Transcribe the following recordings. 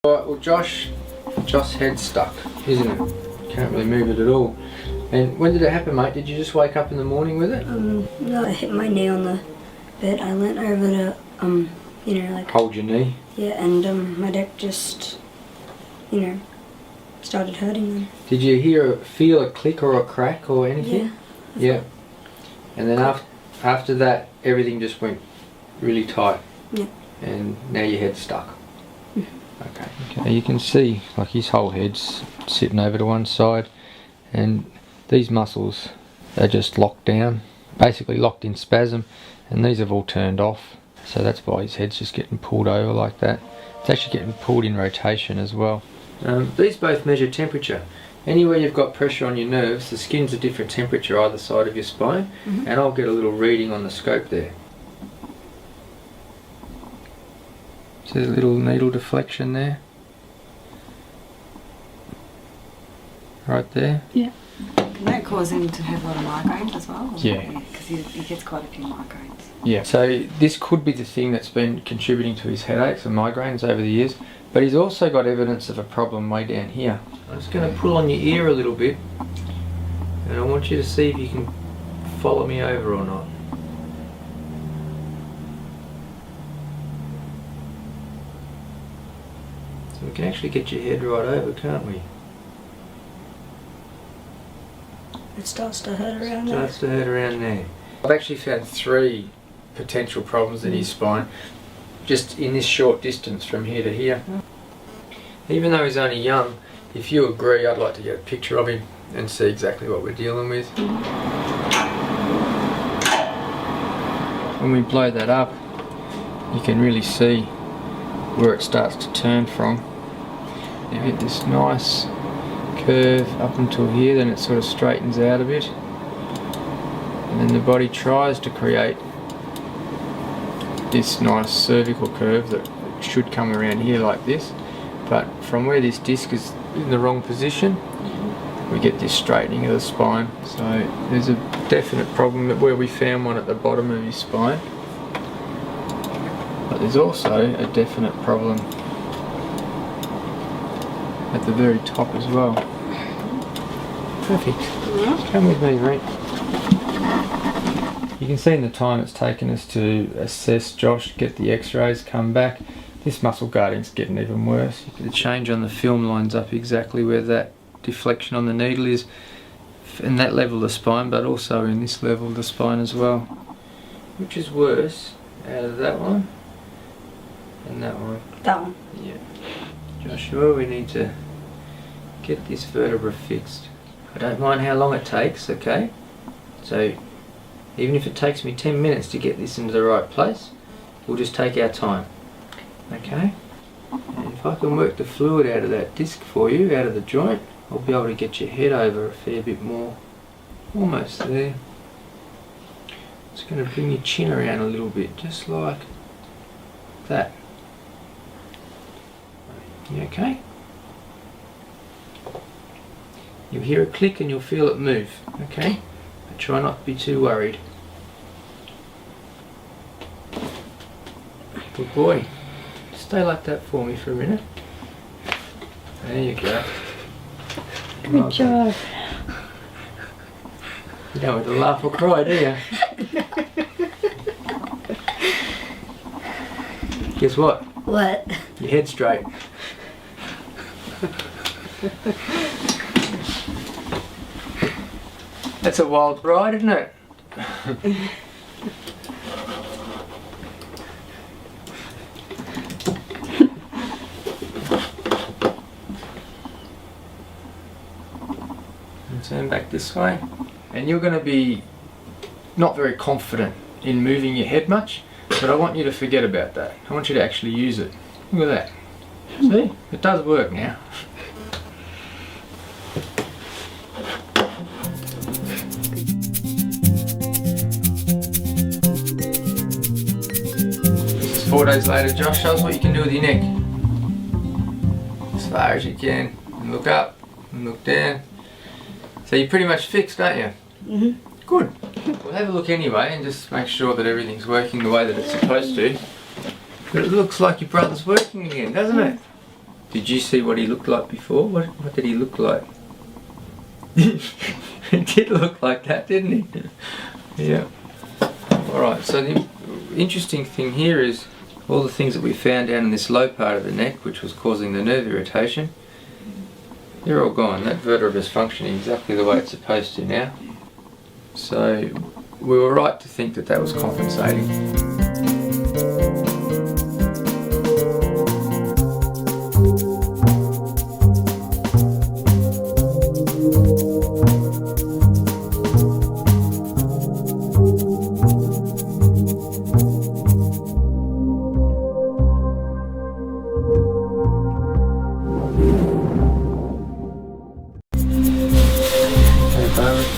Alright, well Josh's head's stuck, isn't it? Can't really move it at all. And when did it happen, mate? Did you just wake up in the morning with it? No, I hit my knee on the bed. I leant over to, like... Hold your knee? Yeah, and my neck just, started hurting then. Did you feel a click or a crack or anything? Yeah. And then after that, everything just went really tight? Yeah. And now your head's stuck? Okay, you can see like his whole head's sitting over to one side, and these muscles are just locked down, basically locked in spasm, and these have all turned off, so that's why his head's just getting pulled over like that. It's actually getting pulled in rotation as well. These both measure temperature. Anywhere you've got pressure on your nerves, the skin's a different temperature either side of your spine, and I'll get a little reading on the scope there. See the little needle deflection there? Right there? Yeah. Can that cause him to have a lot of migraines as well? Yeah. Because he gets quite a few migraines. Yeah. So this could be the thing that's been contributing to his headaches and migraines over the years, but he's also got evidence of a problem way down here. I'm just going to pull on your ear a little bit, and I want you to see if you can follow me over or not. So we can actually get your head right over, can't we? It starts to hurt around there. Starts to hurt around there. I've actually found 3 potential problems in his spine, just in this short distance from here to here. Even though he's only young, if you agree, I'd like to get a picture of him and see exactly what we're dealing with. When we blow that up, you can really see where it starts to turn from. You hit this nice curve up until here, then it sort of straightens out a bit, and then the body tries to create this nice cervical curve that should come around here like this, but from where this disc is in the wrong position, we get this straightening of the spine. So there's a definite problem where we found one at the bottom of his spine, but there's also a definite problem at the very top as well. Perfect. Come with me, mate. You can see in the time it's taken us to assess Josh, get the x-rays, come back. This muscle guarding's getting even worse. The change on the film lines up exactly where that deflection on the needle is in that level of the spine, but also in this level of the spine as well. Which is worse, out of that one and that one? That one. Yeah. Joshua, we need to get this vertebra fixed. I don't mind how long it takes, okay? So even if it takes me 10 minutes to get this into the right place, we'll just take our time, okay? And if I can work the fluid out of that disc for you, out of the joint, I'll be able to get your head over a fair bit more. Almost there. Just going to bring your chin around a little bit, just like that. You okay? You'll hear a click and you'll feel it move, okay? But try not to be too worried. Good boy. Stay like that for me for a minute. There you go. Good job. You don't want to laugh or cry, do you? Guess what? What? Your head's straight. That's a wild ride, isn't it? And turn back this way. And you're going to be not very confident in moving your head much, but I want you to forget about that. I want you to actually use it. Look at that. See? It does work now. This is 4 days later. Josh, show us what you can do with your neck. As far as you can. And look up and look down. So you're pretty much fixed, aren't you? Good. We'll have a look anyway and just make sure that everything's working the way that it's supposed to. But it looks like your brother's working again, doesn't it? Did you see what he looked like before? What did he look like? He did look like that, didn't he? Yeah. Alright, so the interesting thing here is all the things that we found down in this low part of the neck, which was causing the nerve irritation, they're all gone. That vertebra is functioning exactly the way it's supposed to now. So we were right to think that that was compensating.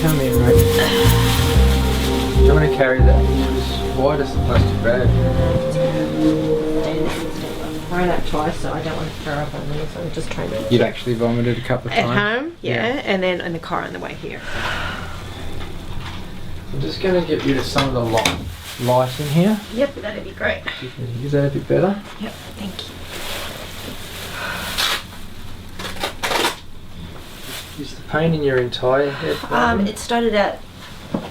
Come in, mate. Do you want to carry that? It's wide as the plastic bag. I ran up twice, so I don't want to throw up on me, so I'm just trying to... You'd actually vomited a couple of At times? home, yeah, and then in the car on the way here. I'm just going to get rid of some of the light in here. Yep, that'd be great. Is that a bit better? Yep, thank you. Is the pain in your entire head? It started out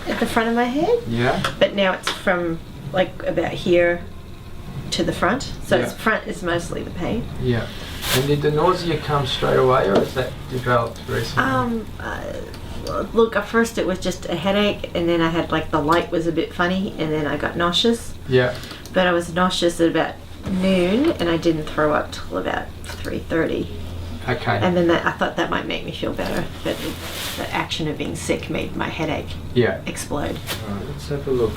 at the front of my head, Yeah. but now it's from like about here to the front. So Yeah. it's front is mostly the pain. Yeah. And did the nausea come straight away, or has that developed recently? Look, at first it was just a headache, and then I had like the light was a bit funny, and then I got nauseous. Yeah. But I was nauseous at about noon, and I didn't throw up till about 3:30. Okay. And then I thought that might make me feel better, but the action of being sick made my headache Yeah. explode. Alright, let's have a look.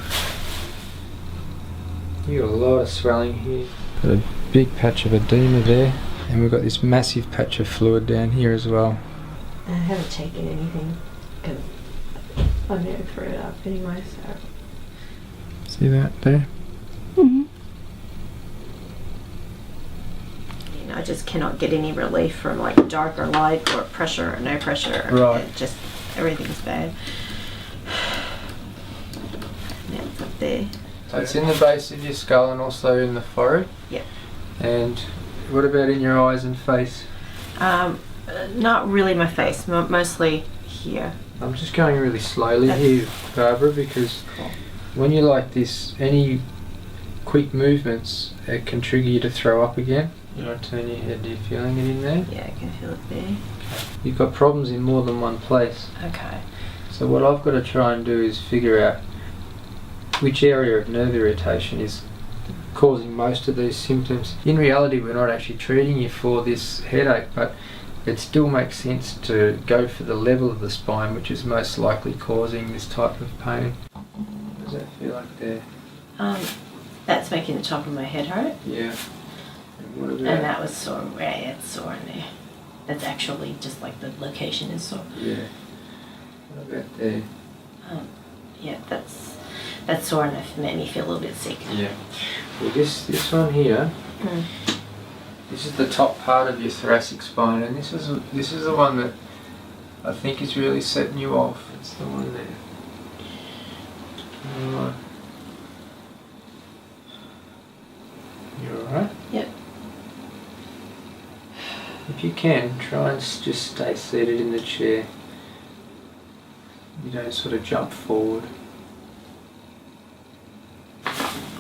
You got a lot of swelling here. Got a big patch of edema there, and we've got this massive patch of fluid down here as well. I haven't taken anything because I'm going to throw it up anyway, so. See that there? Mm-hmm. You know, I just cannot get any relief from like dark or light or pressure or no pressure. Right. It just, everything's bad. Now it's up there. So it's in the base of your skull and also in the forehead? Yep. And what about in your eyes and face? Not really my face, mostly here. I'm just going really slowly here, Barbara, because when you're like this, any quick movements can trigger you to throw up again. You want to turn your head, are you feeling it in there? Yeah, I can feel it there. You've got problems in more than one place. Okay. So what I've got to try and do is figure out which area of nerve irritation is causing most of these symptoms. In reality, we're not actually treating you for this headache, but it still makes sense to go for the level of the spine, which is most likely causing this type of pain. Does that feel like there? That's making the top of my head hurt. Yeah. And what about? And that was sore. Yeah, it's sore in there. That's actually just like the location is sore. Yeah. What about there? Yeah, that's sore enough. Made me feel a little bit sick. Yeah. Well, this one here. This is the top part of your thoracic spine, and this is the one that I think is really setting you off. It's the one there. Alright. You alright? Yep. If you can, try and just stay seated in the chair. You don't sort of jump forward.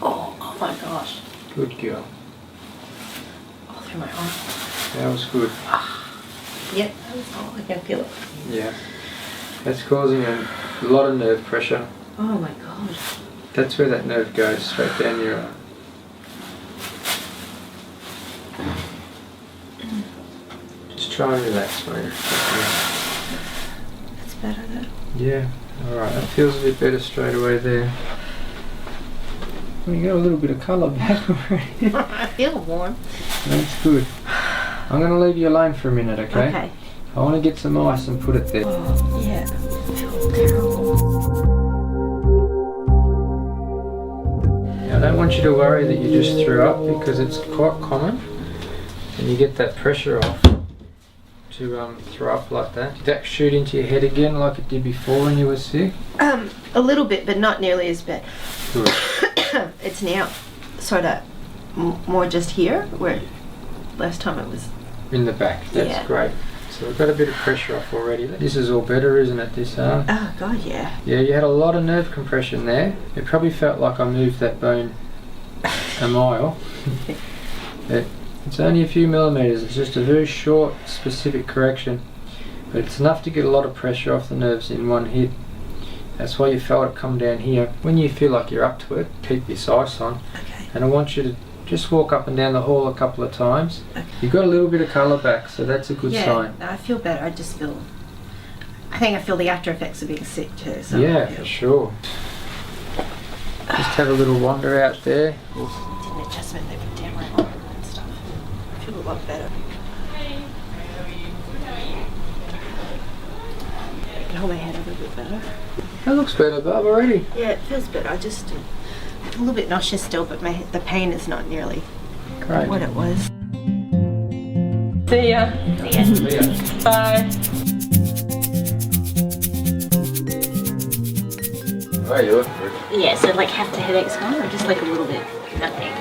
Oh my gosh. Good girl. All through my arm. That was good. Yep, that's all. I can feel it. Yeah. That's causing a lot of nerve pressure. Oh my god. That's where that nerve goes, straight down your arm. Just try and relax, mate. That's better though. Yeah, alright, that feels a bit better straight away there. Well, you got a little bit of colour back already. I feel warm. That's good. I'm going to leave you alone for a minute, okay? Okay. I want to get some ice and put it there. Oh, yeah. I feel terrible. Now, I don't want you to worry that you just threw up, because it's quite common. And you get that pressure off to throw up like that. Did that shoot into your head again like it did before when you were sick? A little bit, but not nearly as bad. Good. It's now sort of more just here, where last time it was in the back. That's Yeah. great. So we've got a bit of pressure off already. This is all better, isn't it, this arm? Oh God, yeah. Yeah, you had a lot of nerve compression there. It probably felt like I moved that bone a mile. It's only a few millimetres. It's just a very short, specific correction. But it's enough to get a lot of pressure off the nerves in one hit. That's why you felt it come down here. When you feel like you're up to it, keep this ice on. Okay. And I want you to just walk up and down the hall a couple of times. Okay. You've got a little bit of colour back, so that's a good Yeah, sign. no, I feel better. I think I feel the after effects of being sick too. So Yeah, for sure. Just have a little wander out there. Did an adjustment there with down my arm and stuff. I feel a lot better. I can hold my head a little bit better. That looks better, Bob, already. Yeah, it feels better. I'm a little bit nauseous still, but the pain is not nearly Great. what it was. See ya. See ya. Bye. Oh, you look good. Yeah, so like half the headache's gone, or just like a little bit, nothing.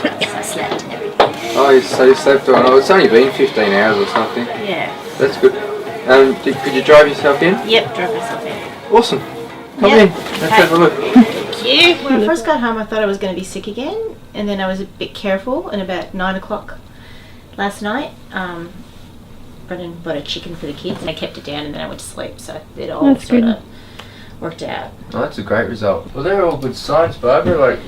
I slept and everything. Oh, so you slept on. Oh, it's only been 15 hours or something. Yeah. That's good. Could you drive yourself in? Yep, drove myself in. Awesome. Come Yep. in. Let's have a look. Thank you. When I first got home, I thought I was going to be sick again, and then I was a bit careful. And about 9 o'clock last night, Brendan bought a chicken for the kids, and I kept it down, and then I went to sleep. So it all sort of worked out. Oh, that's a great result. Well, they're all good signs, Barbara. Like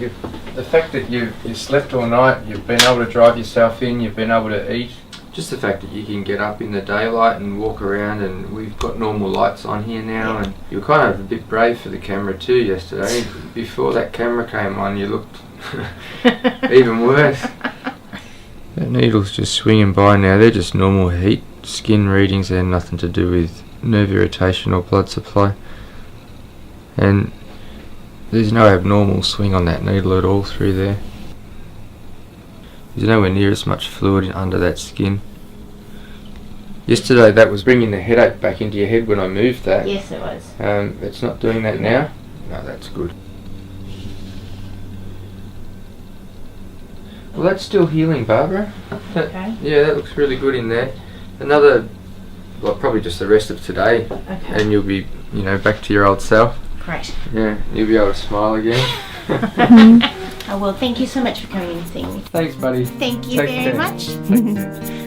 the fact that you slept all night, you've been able to drive yourself in, you've been able to eat. Just the fact that you can get up in the daylight and walk around, and we've got normal lights on here now, and you were kind of a bit brave for the camera too yesterday. Before that camera came on, you looked even worse. That needle's just swinging by now. They're just normal heat skin readings. They're nothing to do with nerve irritation or blood supply. And there's no abnormal swing on that needle at all through there. There's nowhere near as much fluid under that skin. Yesterday that was bringing the headache back into your head when I moved that. Yes, it was. It's not doing that now. No, that's good. Well, that's still healing, Barbara. Okay. Yeah, that looks really good in there. Another, well, probably just the rest of today, Okay. and you'll be, back to your old self. Great. Yeah, you'll be able to smile again. Oh, well, thank you so much for coming and seeing me. Thanks, buddy. Thank you Take very care. much. Take care.